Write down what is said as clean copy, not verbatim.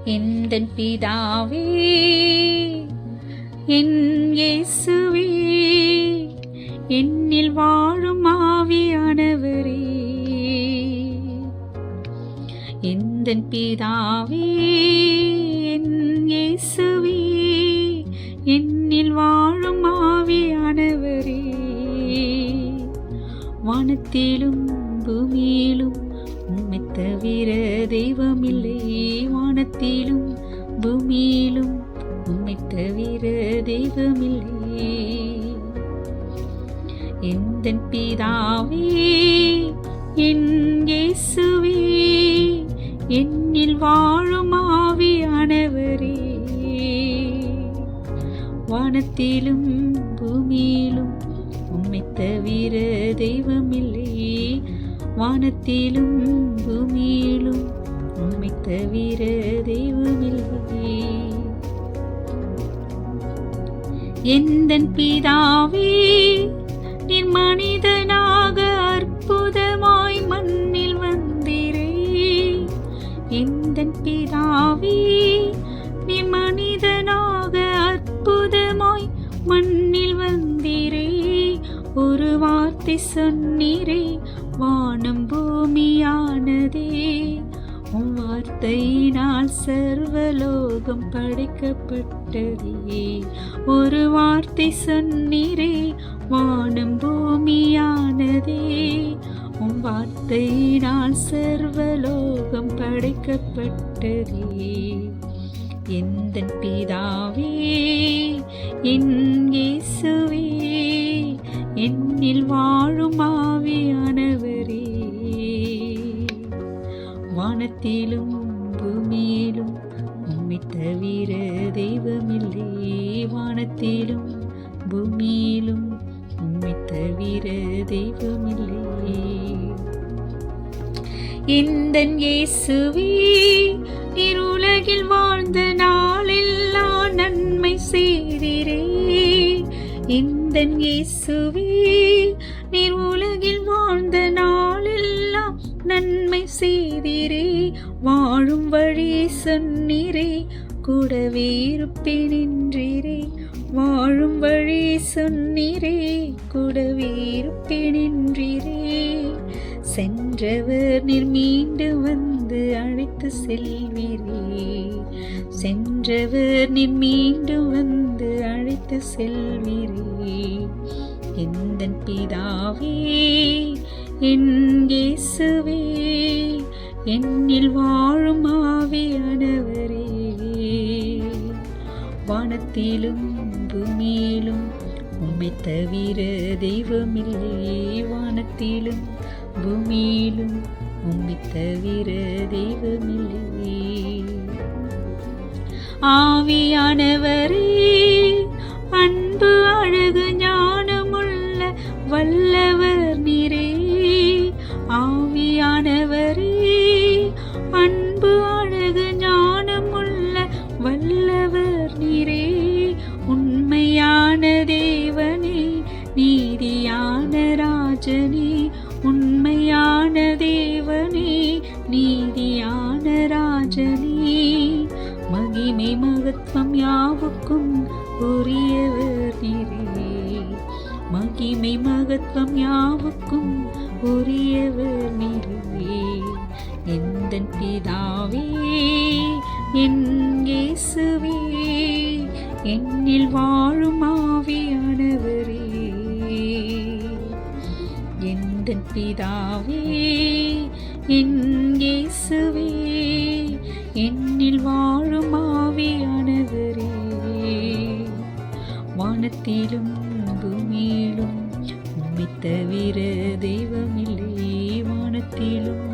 எந்தன் பிதாவே, என் இயேசுவே, என்னில் வாழும் ஆவியானவரே. எந்தன் பிதாவே, என் இயேசுவே, என்னில் வாழும் ஆவியானவரே. வானத்திலும் பூமியிலும் உம்மைத் தவிர தெய்வமில்லை. வானத்திலும் பூமியிலும் உம்மைத் தவிர தெய்வமில்லை. எந்தன் பிதாவே, என் இயேசுவே, என்னில் வாழும் ஆவியானவரே. வானத்திலும் பூமியிலும் உம்மைத் தவிர தெய்வமில்லை. வானத்திலும் பூமியிலும் உம்மைத் தவிர தெய்வமில்லை. எந்தன் பிதாவே, நீர் மனிதனாக அற்புதமாய் மண்ணில் வந்தீரே. எந்தன் பிதாவே, நீர் மனிதனாக அற்புதமாய் மண்ணில் வந்தீரே. ஒரு வார்த்தை சொன்னீரே, வானம் பூமியானதே. உம் வார்த்தையினால் சர்வலோகம் படைக்கப்பட்டதே. ஒரு வார்த்தை சொன்னீரே, வானம் பூமியானதே. உம் வார்த்தையினால் சர்வலோகம் படைக்கப்பட்டதே. எந்தன் பிதாவே, என் இயேசுவே, என்னில் வாழும் ஆவியானவரே. வானத்திலும் பூமியிலும் உம்மைத் தவிர தெய்வமில்லை. வானத்திலும் பூமியிலும் உம்மைத் தவிர தெய்வமில்லை. எந்தன் இயேசுவே, நீர் உலகில் வாழ்ந்த நாளெல்லாம் நன்மை செய்தீரே. எந்தன் இயேசுவே, நீர் உலகில் வாழ்ந்த நாளெல்லாம் நன்மை செய்தீரே. வாழும் வழி சொன்னீரே, கூடவே இருப்பேன் என்றீரே. வாழும் வழி சொன்னீரே, கூடவே இருப்பேன் என்றீரே. சென்றவர் நீர் மீண்டும் வந்து அழைத்து செல்வீரே. சென்றவர் நீர் மீண்டும் வந்து அழைத்து செல்வீரே. எந்தன் பிதாவே, என் இயேசுவே, என்னில் வாழும் ஆவியானவரே. வானத்திலும் பூமியிலும் உம்மைத் தவிர தெய்வமில்லை. வானத்திலும் பூமியிலும் உம்மைத் தவிர தெய்வமில்லை. ஆவியானவரே, அன்பு அழகு ஞானமுள்ள வல்லவர் நீரே. ஆவியானவரே, அன்பு அழகு ஞானமுள்ள வல்லவர் நீரே. உண்மையான தேவனே, நீதியான ராஜனே. உண்மையான தேவனே, நீதியான ராஜனே. மகிமை மகத்துவம் யாவுக்கும் உரியவர் நீரே. மகிமை மகத்துவம் யாவுக்கும் உரியவர் நீரே. எந்தன் பிதாவே, என் இயேசுவே, என்னில் வாழும் ஆவியானவரே. எந்தன் பிதாவே, என் இயேசுவே, என்னில் வாழும் ஆவியானவரே. வானத்திலும் பூமியிலும் உம்மைத் தவிர தெய்வமில்லை. வானத்திலும்